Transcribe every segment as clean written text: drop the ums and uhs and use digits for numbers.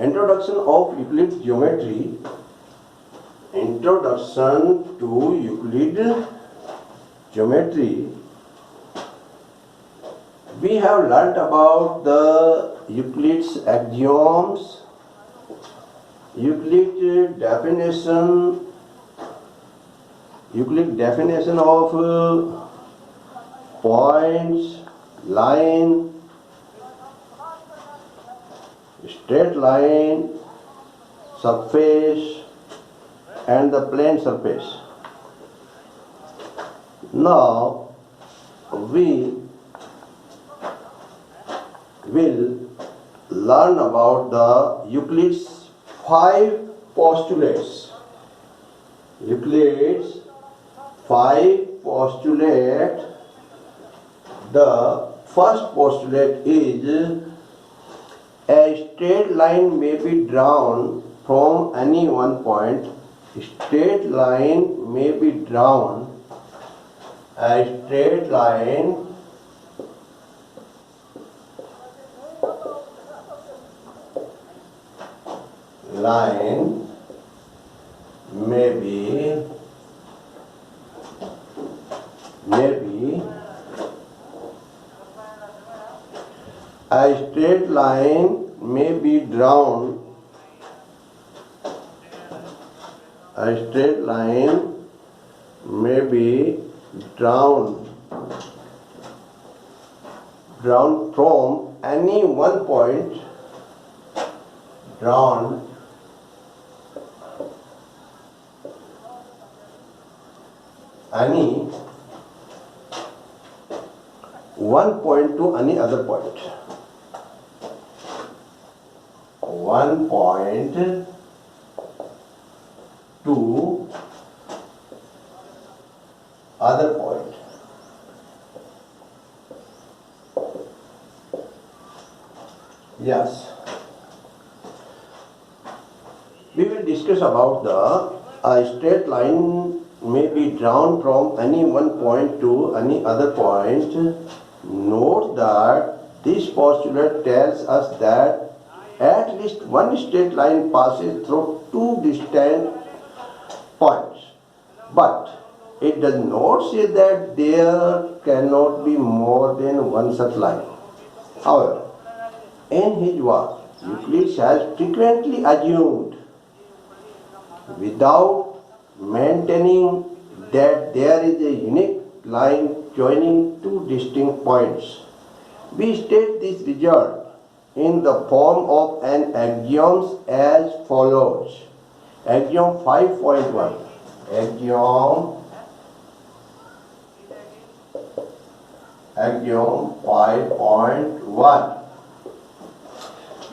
Introduction of Euclid geometry. Introduction to Euclid geometry. We have learnt about the Euclid's axioms, Euclid definition of points, line, straight line, surface and the plane surface. Now we will learn about the Euclid's 5 postulates. Euclid's 5 postulates. The first postulate is a straight line may be drawn from any one point. Straight line may be drawn. A straight line may be a straight line may be drawn. A straight line may be drawn from any one point. Any one point to any other point. One point to other point. Yes. We will discuss about a straight line may be drawn from any one point to any other point. Note that this postulate tells us that at least one straight line passes through two distant points. But it does not say that there cannot be more than one such line. However, in his work, Euclid has frequently assumed, without maintaining, that there is a unique line joining two distinct points. We state this result in the form of an axiom as follows. Axiom 5.1. Axiom 5.1.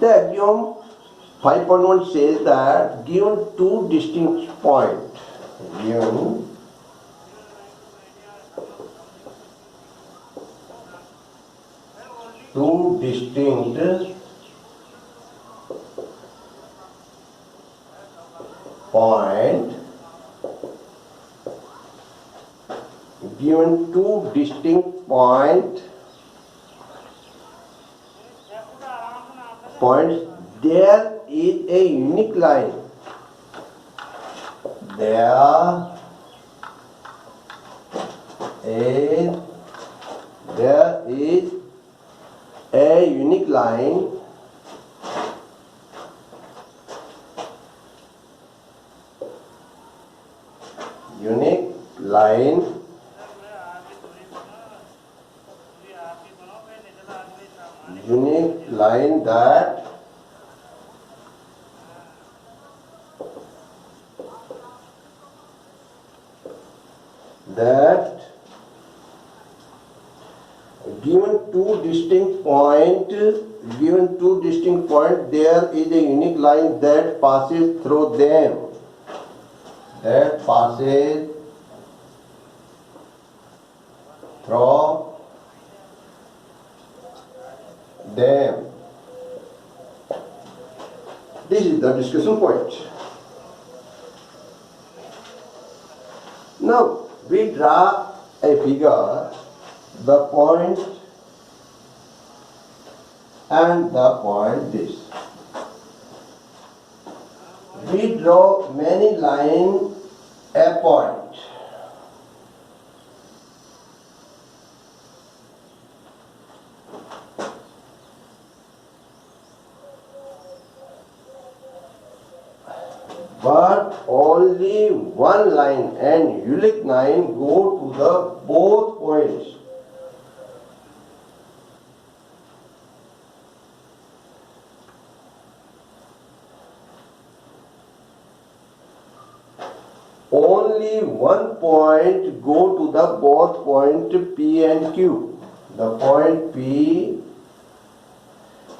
The axiom 5.1 says that given two distinct points, points, there is a unique line. There is a unique line that given two distinct points, there is a unique line that passes through them. This is the discussion point. Now we draw a figure, the point and the point this. we draw many lines a point. But only one line and unique line go to the both points. Only one point go to the both point P and Q. The point P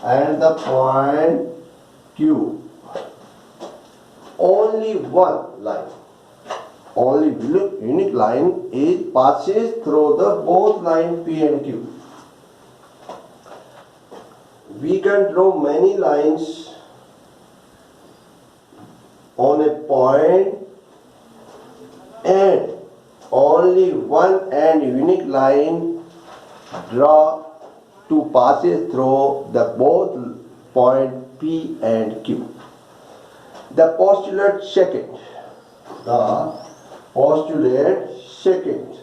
and the point Q. Only one line. Only unique line is passes through the both line P and Q. We can draw many lines on a point and only one and unique line draw to passes through the both point P and Q. The postulate second. The postulate second.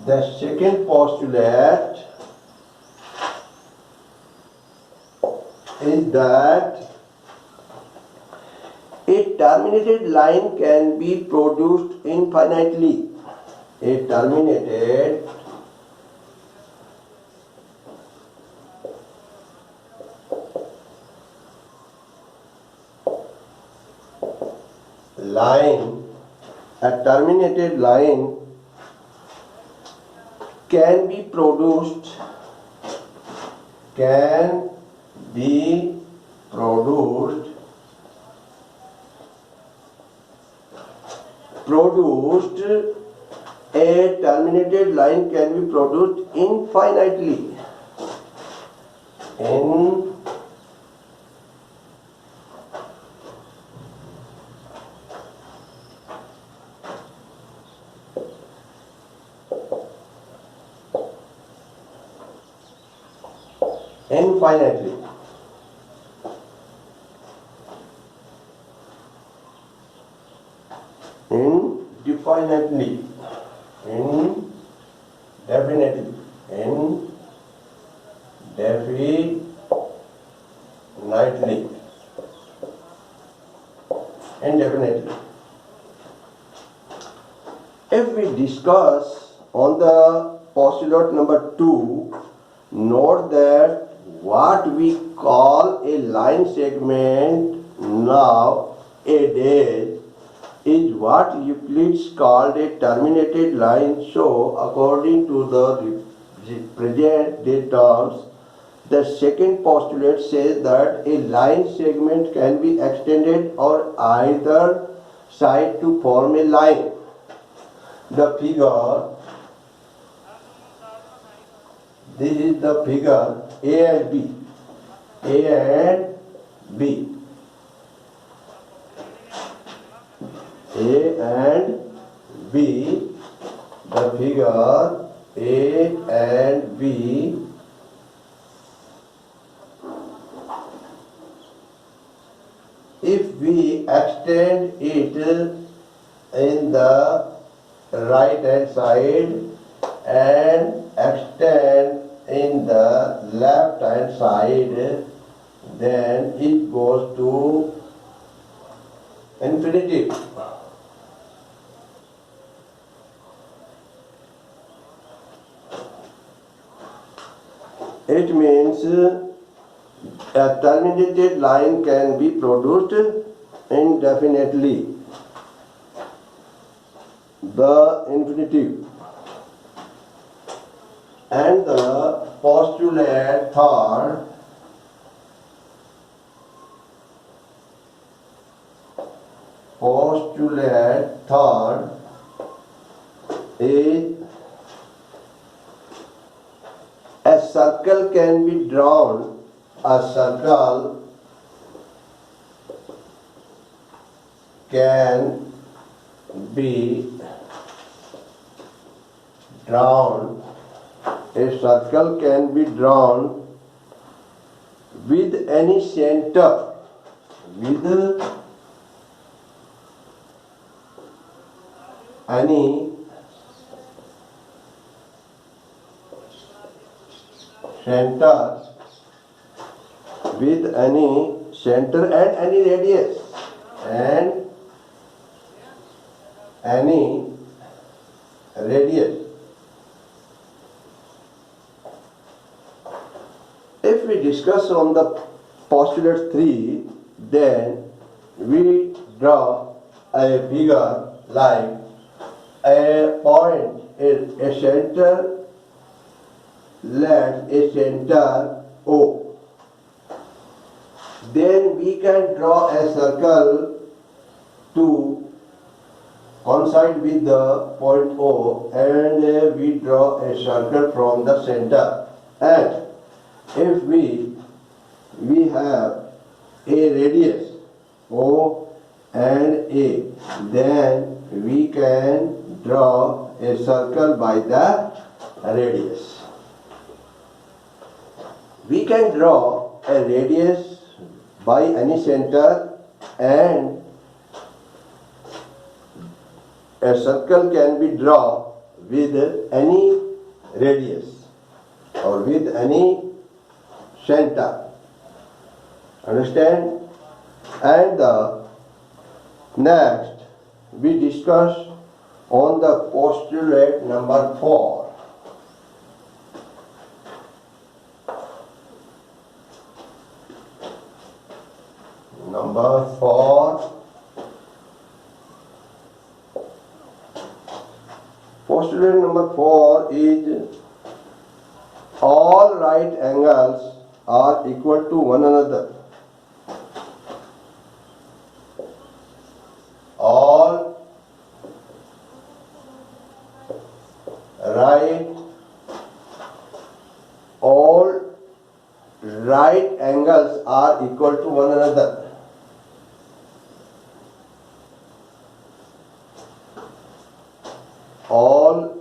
The second postulate is that a terminated line can be produced infinitely. A terminated line can be produced a terminated line can be produced infinitely. Infinitely. Indefinitely. Indefinitely. Indefinitely. If we discuss on the postulate number 2, note that what we call a line segment nowadays is what Euclid called a terminated line. So, according to the present day terms, the second postulate says that a line segment can be extended on either side to form a line. The figure, this is the figure A and B. A and B. A and B. The figure A and B. If we extend it in the right hand side and extend in the left hand side, then it goes to infinity. It means a terminated line can be produced indefinitely. The infinitive. And the postulate third is a circle can be drawn, a circle can be drawn, a circle can be drawn with any center, with any center, with any center and any radius, and any radius. If we discuss on the postulate 3, then we draw a figure like a point, a center, let a center O. Then we can draw a circle to coincide with the point O, and we draw a circle from the center. And if we have a radius O and A, then we can draw a circle by the radius. We can draw a radius by any center, and a circle can be drawn with any radius or with any center. Understand? And next we discuss on the postulate number 4. Number 4. Postulate number 4 is all right angles are equal to one another. All right angles are equal to one another. All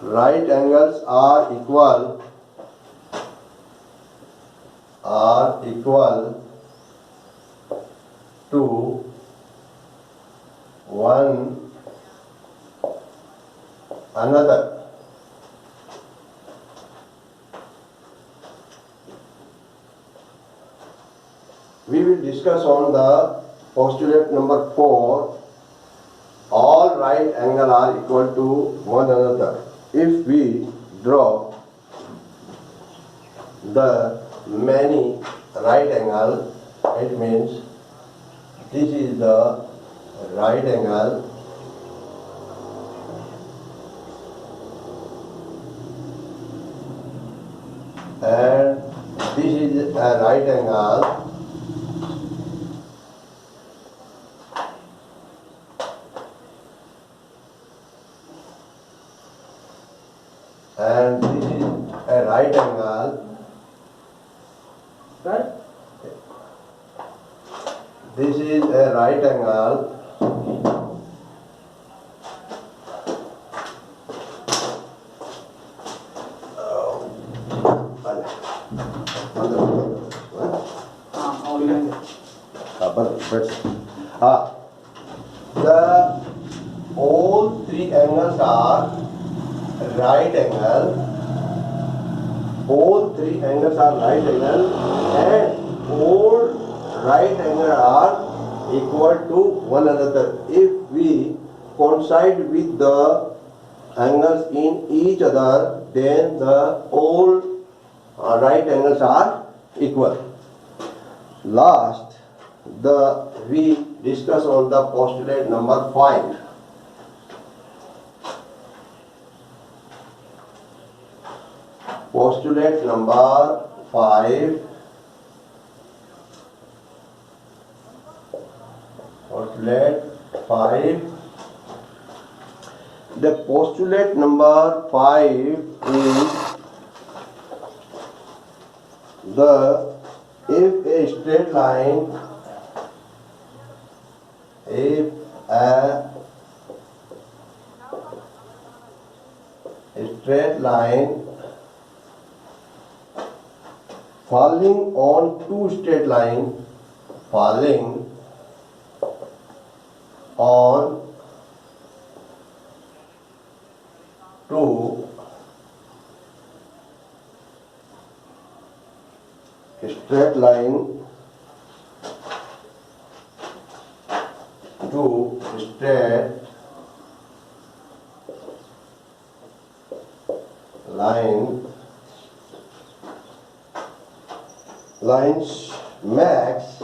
right angles are equal to one another. We will discuss on the postulate number 4. All right angles are equal to one another. If we draw the many right angle, it means this is the right angle, and this is a right angle, and this is a right angle. This is a right angle, the all three angles are right angle. All three angles are right angle, and all right angle are equal to one another. If we coincide with the angles in each other, then the all right angles are equal. Last, we discuss on the postulate number 5. Postulate number 5. Postulate 5. The postulate number 5 is if a straight line if a straight line falling on two straight lines, falling on two straight line, two straight lines makes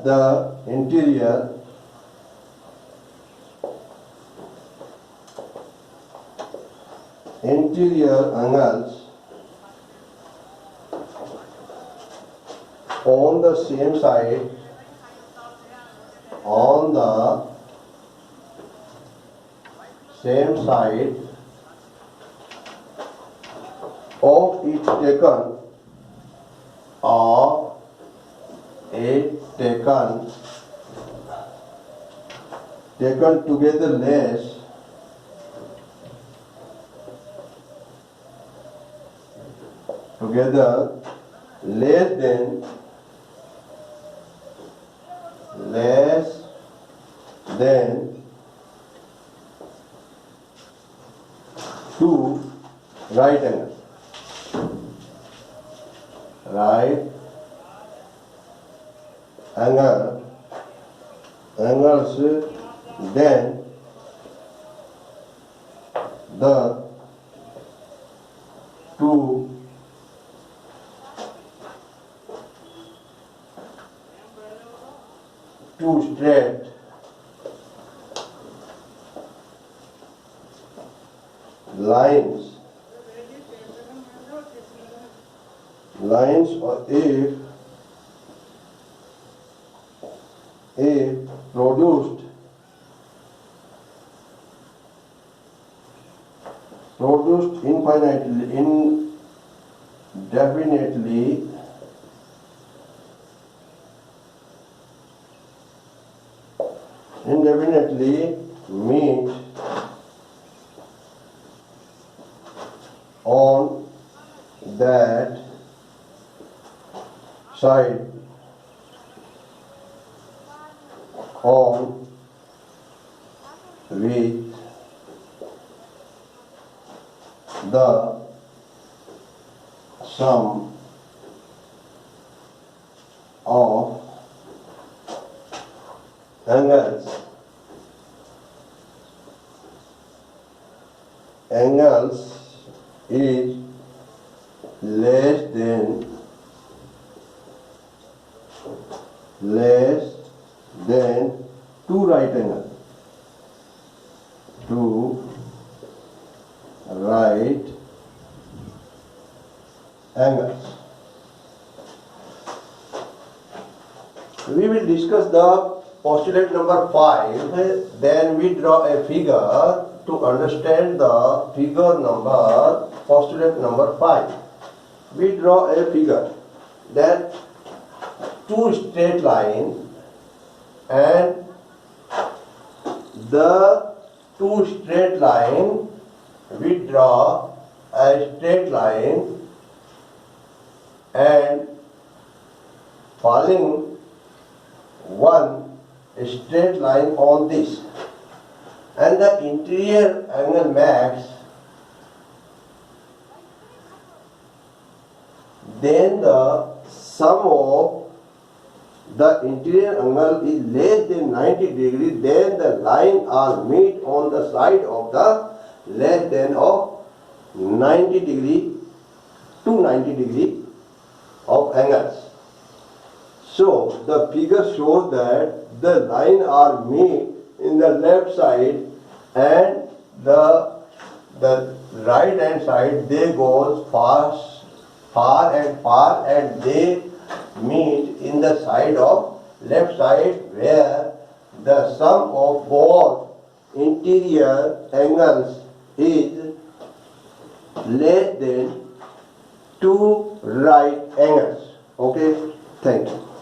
the interior angles on the same side of it taken together less than two right angles. Angles, then the two straight lines or if produced indefinitely meet on that side on with the sum of angles is less than two right angles. We will discuss the postulate number 5, then we draw a figure to understand the figure number, postulate number 5. We draw a figure that two straight lines and the two straight line, we draw a straight line and falling one straight line on this, and the interior angle max, then the sum of the interior angle is less than 90 degrees, then the line are meet on the side of the less than of 90 degree to 90 degree of angles. So the figure shows that the line are meet in the left side and the right hand side, they goes far and they meet in the side of left side where the sum of both interior angles is less than two right angles. Okay. Thank you.